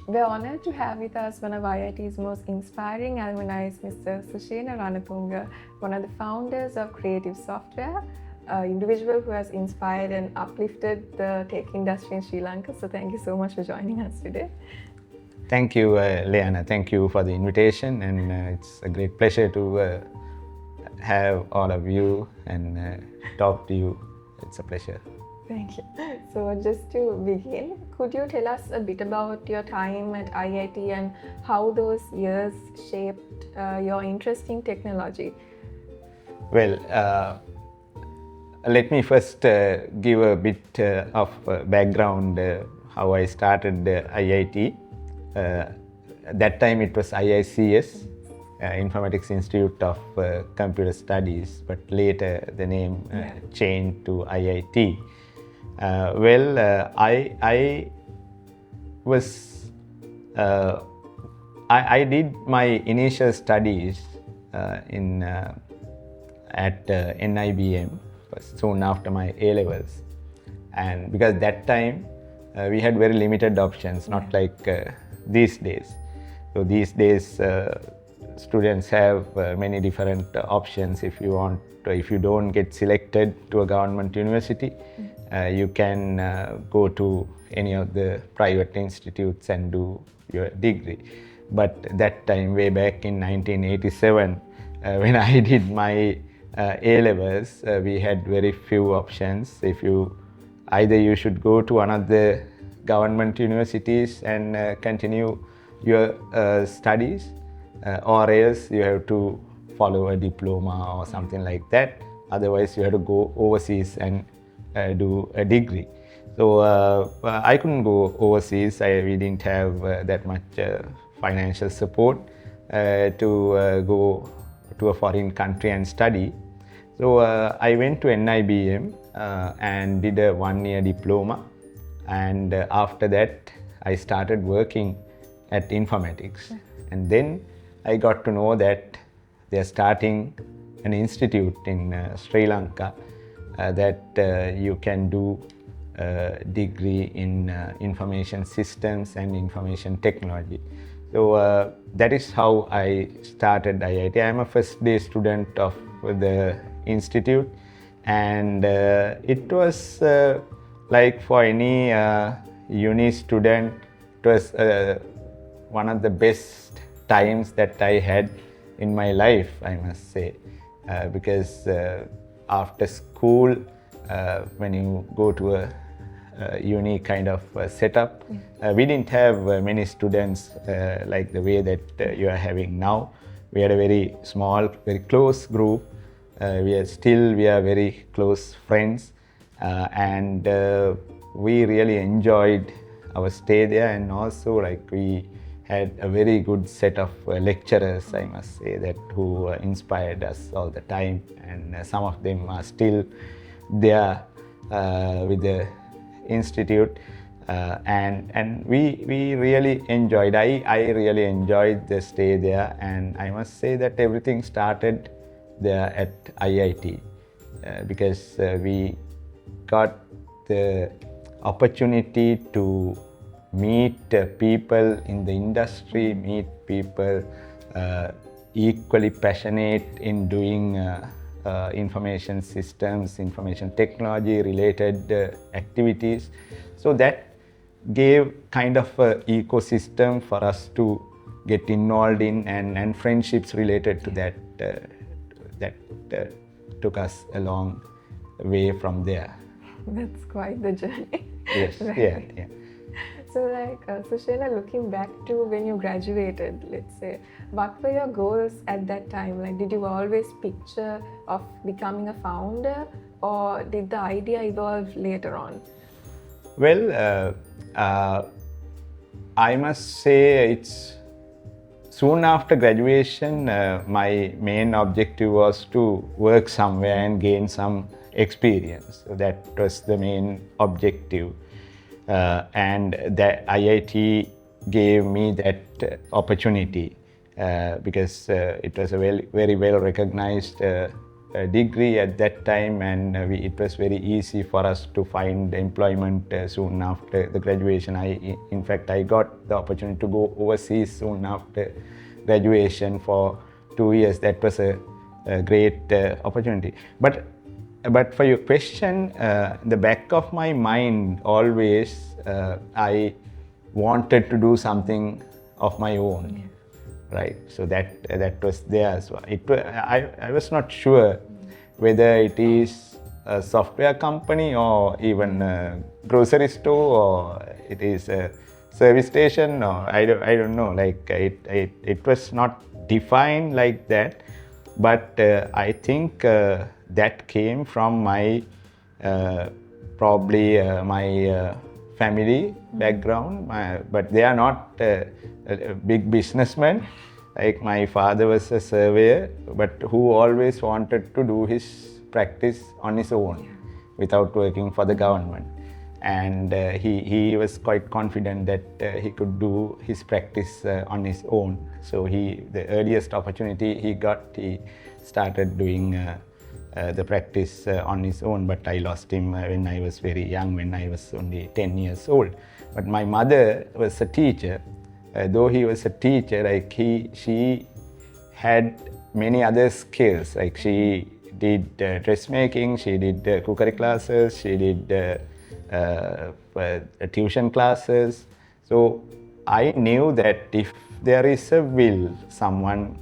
We're honored to have with us one of IIT's most inspiring alumni, Mr. Sushena Ranathunga, one of the founders of Creative Software, an individual who has inspired and uplifted the tech industry in Sri Lanka. So thank you so much for joining us today. Thank you, Leanna. Thank you for the invitation, and it's a great pleasure to have all of you and talk to you. It's a pleasure. Thank you. So just to begin, could you tell us a bit about your time at IIT and how those years shaped your interest in technology? Well, let me first give a bit of background how I started IIT. At that time it was IICS, Informatics Institute of Computer Studies, but later the name changed to IIT. I did my initial studies at NIBM soon after my A-levels, and because that time we had very limited options, not like these days. So these days students have many different options. If you don't get selected to a government university, you can go to any of the private institutes and do your degree. But that time, way back in 1987, when I did my A-levels, we had very few options. Either you should go to another government universities and continue your studies, or else you have to follow a diploma or something like that. Otherwise, you have to go overseas and do a degree. So I couldn't go overseas. We didn't have that much financial support to go to a foreign country and study. So I went to NIBM and did a 1-year diploma, and after that I started working at Informatics. And then I got to know that they're starting an institute in Sri Lanka that you can do a degree in information systems and information technology. So that is how I started IIT. I'm a first day student of the institute, and it was like for any uni student, it was one of the best times that I had in my life, I must say, because after school, when you go to a uni kind of setup, we didn't have many students like the way that you are having now. We had a very small, very close group. We are very close friends, and we really enjoyed our stay there, and also like we had a very good set of lecturers, I must say, that who inspired us all the time, and some of them are still there with the institute, and we really enjoyed. I really enjoyed the stay there, and I must say that everything started there at IIT because we got the opportunity to meet people in the industry, meet people equally passionate in doing information systems, information technology related activities. So that gave kind of an ecosystem for us to get involved in, and friendships related to that took us a long way from there. That's quite the journey. Yes, Right. yeah. So Sushena, looking back to when you graduated, let's say, what were your goals at that time? Like, did you always picture of becoming a founder, or did the idea evolve later on? Well, I must say it's soon after graduation, my main objective was to work somewhere and gain some experience. So that was the main objective. And the IIT gave me that opportunity because it was a very well recognized degree at that time, and it was very easy for us to find employment soon after the graduation. In fact, I got the opportunity to go overseas soon after graduation for 2 years. That was a great opportunity. But for your question, the back of my mind always, I wanted to do something of my own, right? So that was there. So I was not sure whether it is a software company or even a grocery store or it is a service station, or I don't know. Like it was not defined like that, but I think that came from my probably my family background, but they are not a big businessmen. Like my father was a surveyor, but who always wanted to do his practice on his own without working for the government. And he was quite confident that he could do his practice on his own. So the earliest opportunity he got, he started doing the practice on his own, but I lost him when I was very young, when I was only 10 years old. But my mother was a teacher. Though he was a teacher, like she had many other skills. Like she did dressmaking, she did cookery classes, she did tuition classes. So I knew that if there is a will, someone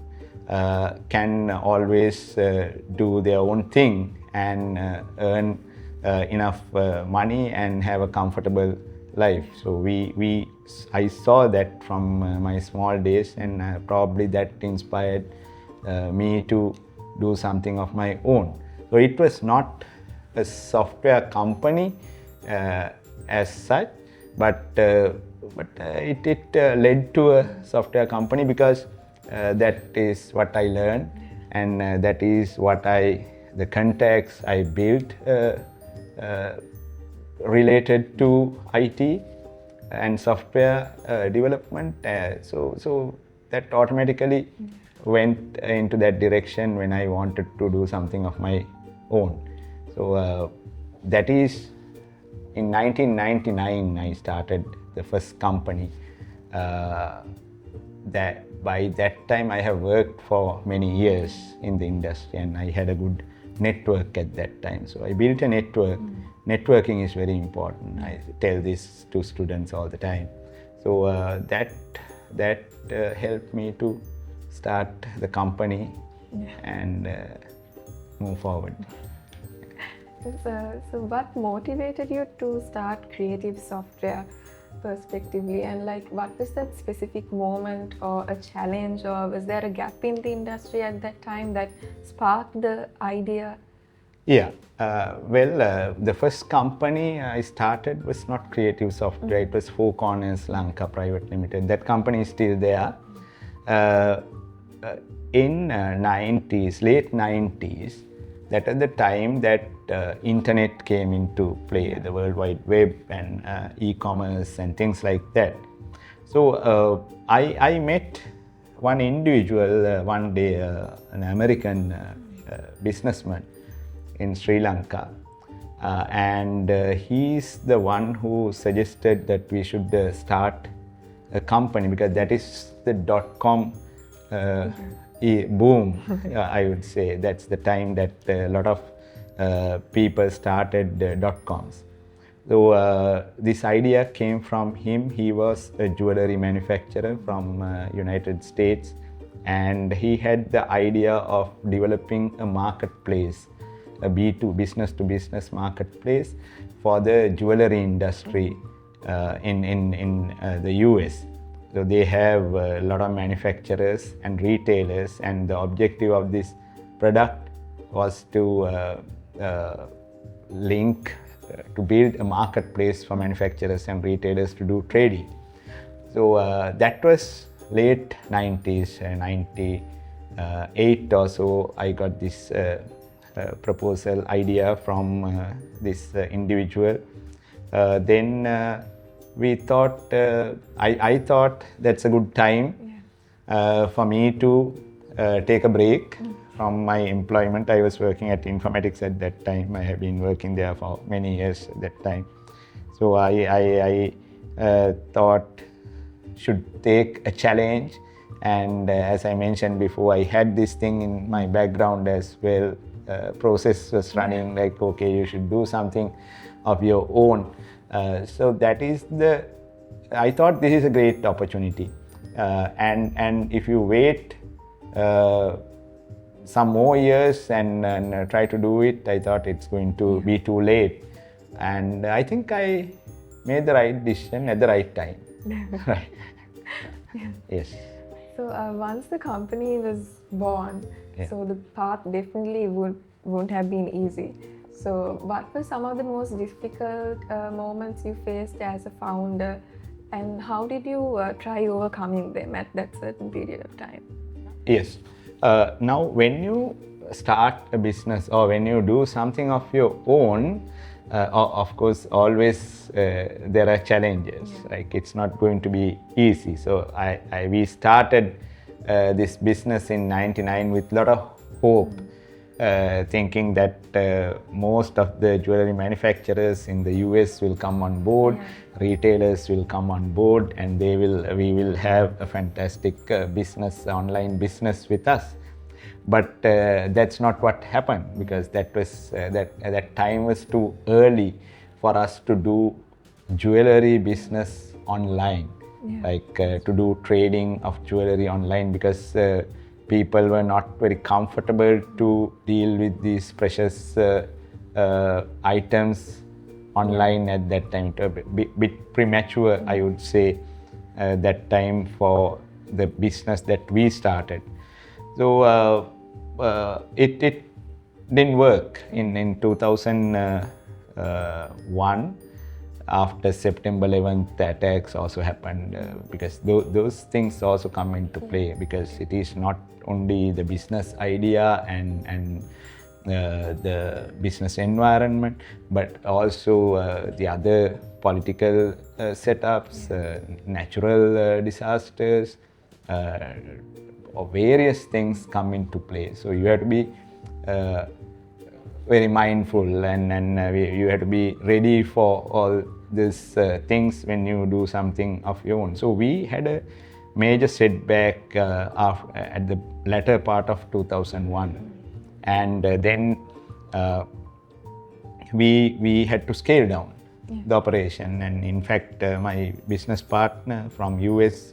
can always do their own thing and earn enough money and have a comfortable life. So I saw that from my small days, and probably that inspired me to do something of my own. So it was not a software company as such, but it led to a software company because that is what I learned, and that is what the contacts I built related to IT and software development. So that automatically went into that direction when I wanted to do something of my own. So that is in 1999 I started the first company. That by that time I have worked for many years in the industry, and I had a good network at that time. So I built a network. Networking is very important. I tell this to students all the time. So that helped me to start the company and move forward. So what motivated you to start creative software prospectively, and like what was that specific moment or a challenge, or was there a gap in the industry at that time that sparked the idea? Yeah, the first company I started was not creative software. It was Four Corners Lanka Private Limited. That company is still there. In 90s, late 90s, that is the time that internet came into play, the World Wide Web and e-commerce and things like that. So I met one individual one day, an American businessman in Sri Lanka, and he's the one who suggested that we should start a company, because that is the .com boom. I would say that's the time that a lot of people started .coms. So this idea came from him. He was a jewelry manufacturer from United States, and he had the idea of developing a marketplace, a B2 business to business marketplace for the jewelry industry in the US. So they have a lot of manufacturers and retailers, and the objective of this product was to to build a marketplace for manufacturers and retailers to do trading. So that was late 90s, 98 or so. I got this proposal idea from this individual. Then we thought, I thought that's a good time for me to take a break from my employment. I was working at Informatics at that time. I have been working there for many years at that time. So I thought should take a challenge, and as I mentioned before, I had this thing in my background as well. Process was running like, okay, you should do something of your own. So that is I thought this is a great opportunity, and if you wait some more years and try to do it, I thought it's going to be too late. And I think I made the right decision at the right time. Right. Yes. So once the company was born, so the path definitely wouldn't have been easy. So what were some of the most difficult moments you faced as a founder, and how did you try overcoming them at that certain period of time? Yes. Now, when you start a business or when you do something of your own, of course, always there are challenges. Like, it's not going to be easy. So we started this business in '99 with a lot of hope, thinking that most of the jewelry manufacturers in the US will come on board, retailers will come on board, and we will have a fantastic business, online business with us. But that's not what happened, because that time was too early for us to do jewelry business online, like to do trading of jewelry online, because people were not very comfortable to deal with these precious items online at that time. It was a bit premature, I would say, that time for the business that we started. So it didn't work in 2001. After September 11th, the attacks also happened, because those things also come into play, because it is not only the business idea and the business environment, but also the other political setups, natural disasters, or various things come into play. So you have to be very mindful, and you have to be ready for all these things when you do something of your own. So we had a major setback at the latter part of 2001, and then we had to scale down the operation. And in fact, my business partner from US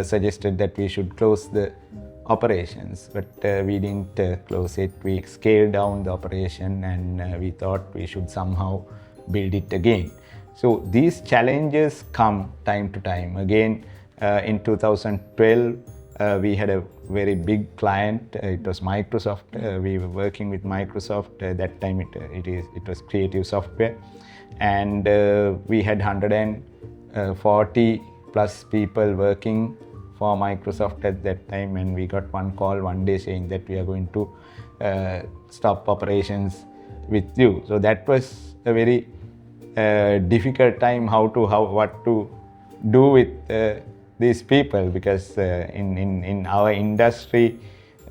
suggested that we should close the operations, but we didn't close it. We scaled down the operation, and we thought we should somehow build it again. So these challenges come time to time. Again, in 2012, we had a very big client. It was Microsoft. We were working with Microsoft. That time it was creative software, and we had 140 plus people working for Microsoft at that time, and we got one call one day saying that we are going to stop operations with you. So that was a very difficult time, what to do with these people, because in our industry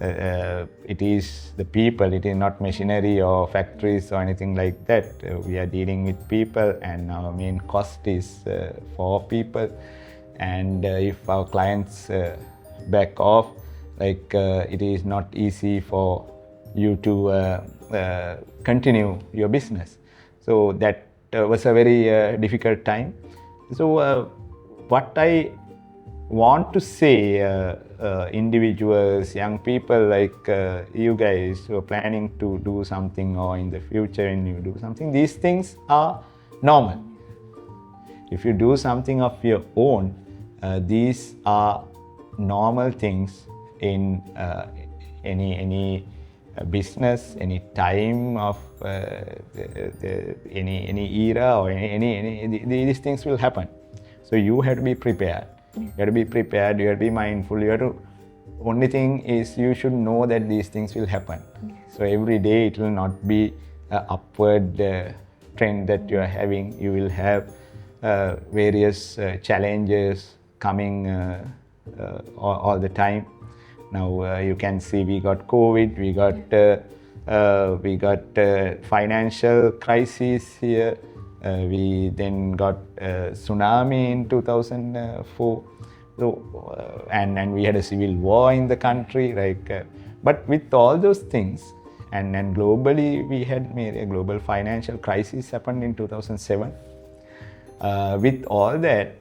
it is the people, it is not machinery or factories or anything like that. We are dealing with people, and our main cost is for people. And if our clients back off, like it is not easy for you to continue your business. So that was a very difficult time. So what I want to say, individuals, young people like you guys who are planning to do something, or in the future when you do something, these things are normal. If you do something of your own, these are normal things in any business, any time of any era, or these things will happen. So you have to be prepared. You have to be prepared. You have to be mindful. Only thing is, you should know that these things will happen. So every day it will not be an upward trend that you are having. You will have various challenges coming all the time. Now you can see we got COVID, we got financial crisis here. We then got tsunami in 2004. So, and we had a civil war in the country, but with all those things, and globally we had made a global financial crisis happened in 2007. With all that,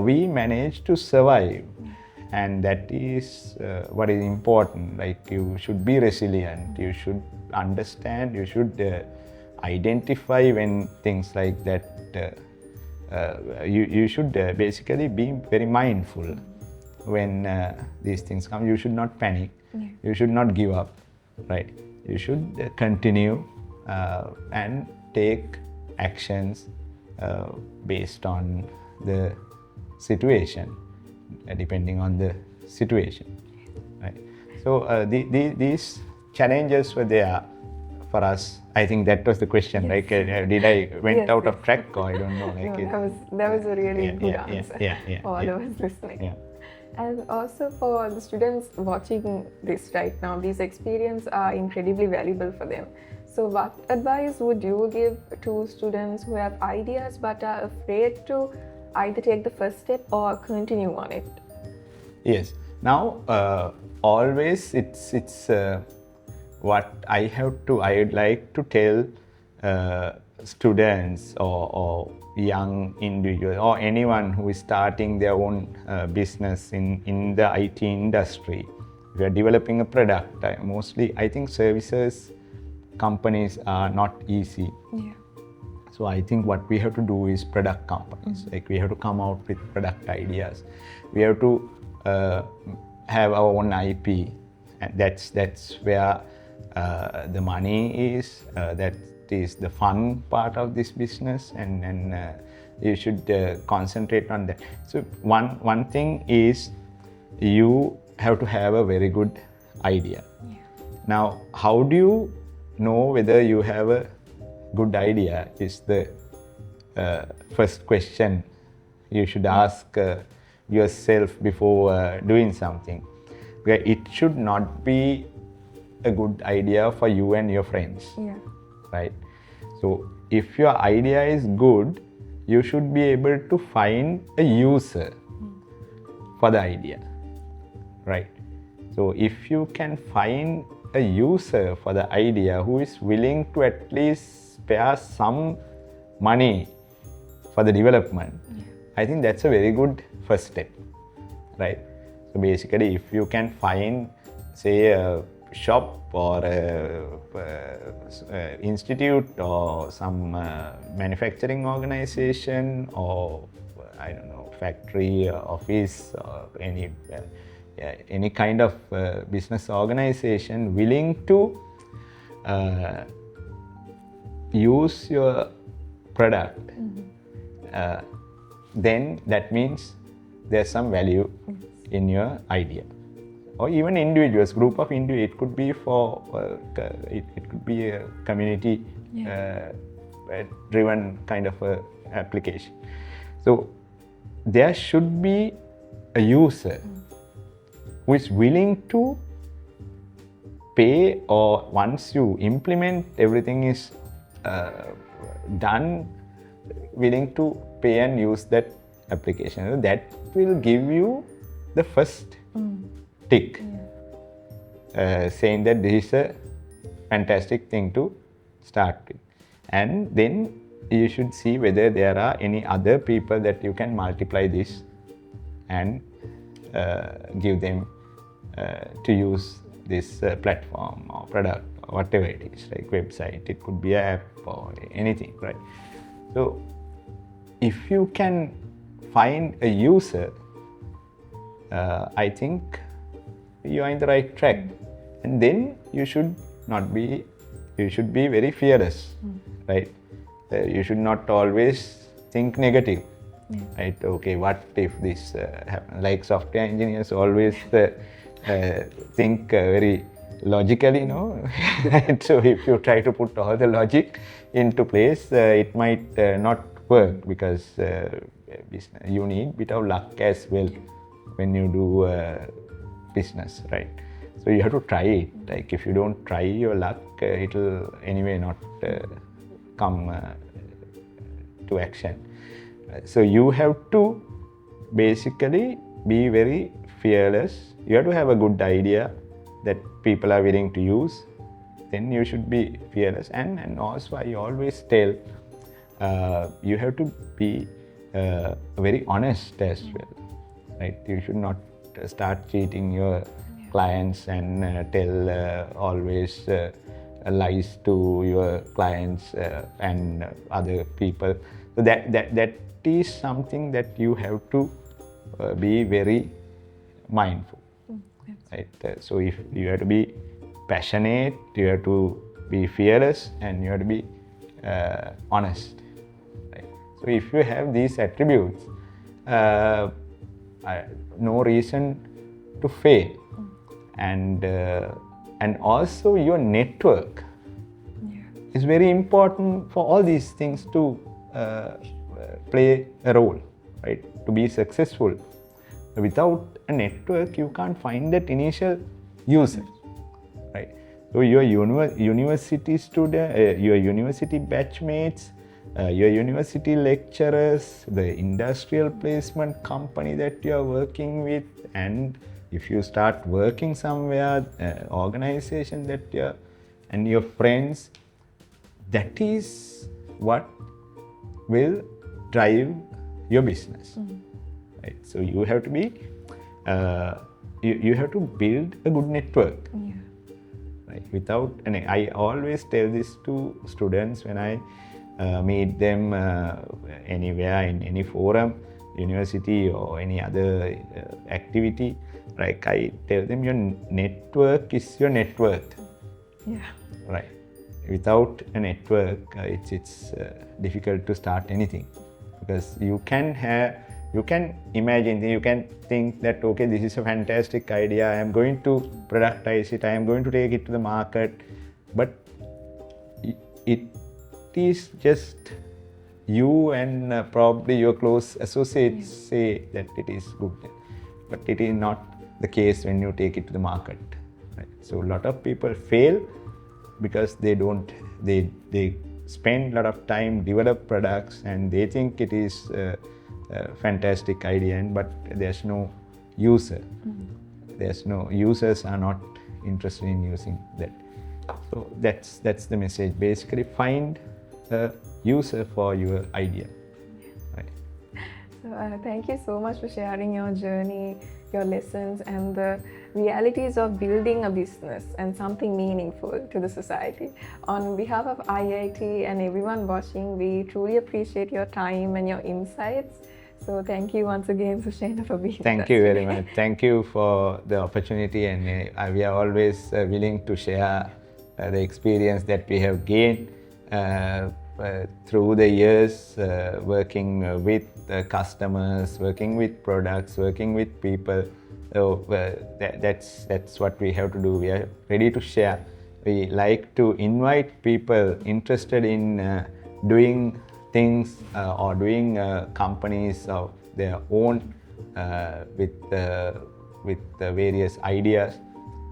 we managed to survive, and that is what is important. Like, you should be resilient, you should understand, you should identify when things like that. You should basically be very mindful when these things come. You should not panic. You should not give up, right? You should continue and take actions based on the situation, depending on the situation, right? So these challenges were there for us. I think that was the question. Yes. Did I went out of track, or I don't know? That was a really good answer for all of us listening. Yeah. And also for the students watching this right now, these experiences are incredibly valuable for them. So what advice would you give to students who have ideas but are afraid to either take the first step or continue on it? Yes. Now, always it's what I would like to tell students or young individuals or anyone who is starting their own business in the IT industry. We are developing a product. Mostly, I think services companies are not easy. Yeah. So I think what we have to do is product companies. Like, we have to come out with product ideas. We have to have our own IP, and that's where the money is. That is the fun part of this business, and you should concentrate on that. So one thing is, you have to have a very good idea. Yeah. Now, how do you know whether you have a good idea is the first question you should ask yourself before doing something. It should not be a good idea for you and your friends. Yeah. Right? So if your idea is good, you should be able to find a user for the idea. Right? So if you can find a user for the idea who is willing to at least spare some money for the development, I think that's a very good first step, right? So basically, if you can find, say, a shop or a institute or some manufacturing organization, or I don't know, factory, office, or any kind of business organization willing to use your product, then that means there's some value in your idea. Or even individuals, group of individuals. It could be for it could be a community driven kind of a application. So there should be a user who is willing to pay, or once you implement, everything is done, willing to pay and use that application. So that will give you the first tick, saying that this is a fantastic thing to start with. And then you should see whether there are any other people that you can multiply this and give them to use this platform or product or whatever it is, like website, it could be an app or anything, right? So if you can find a user, I think you are in the right track. And then you should be very fearless, right? You should not always think negative, right? Okay, what if this happens? Like software engineers always think very logically, Right? So if you try to put all the logic into place, it might not work, because you need a bit of luck as well when you do business, right? So you have to try it. Like if you don't try your luck, it'll anyway not come to action. So you have to basically be very fearless. You have to have a good idea that people are willing to use. Then you should be fearless. And also I always tell, you have to be very honest as well, right? You should not start cheating your clients and tell always lies to your clients and other people. So that is something that you have to be very mindful, right? So if you have to be passionate, you have to be fearless, and you have to be honest, right? So if you have these attributes, no reason to fail. And also your network is very important for all these things to play a role, right? To be successful. Without a network, you can't find that initial user, right? So your university student, your university batchmates, your university lecturers, the industrial placement company that you are working with, and if you start working somewhere, organization that you're, and your friends, that is what will drive your business, right? So you have to be, you have to build a good network, right? Without, and I always tell this to students when I meet them anywhere in any forum, university or any other activity. Like I tell them, your network is your net worth. Right. Without a network, it's difficult to start anything, because you can imagine, you can think that, okay, this is a fantastic idea, I am going to productize it, I am going to take it to the market, but it is just you and probably your close associates say that it is good, but it is not the case when you take it to the market, right? So a lot of people fail because they spend a lot of time develop products and they think it is a fantastic idea, but there's no user. There's no users are not interested in using that. So that's the message. Basically, find a user for your idea. Right. So thank you so much for sharing your journey, your lessons, and the realities of building a business and something meaningful to the society. On behalf of IIT and everyone watching, we truly appreciate your time and your insights. So thank you once again, Sushena, for being with us. Thank you very much. Thank you for the opportunity, and we are always willing to share the experience that we have gained through the years working with customers, working with products, working with people. So that's what we have to do. We are ready to share. We like to invite people interested in doing things or doing companies of their own with various ideas.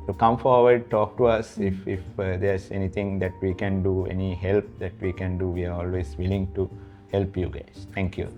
So come forward, talk to us. If there's anything that we can do, any help that we can do, we are always willing to help you guys. Thank you.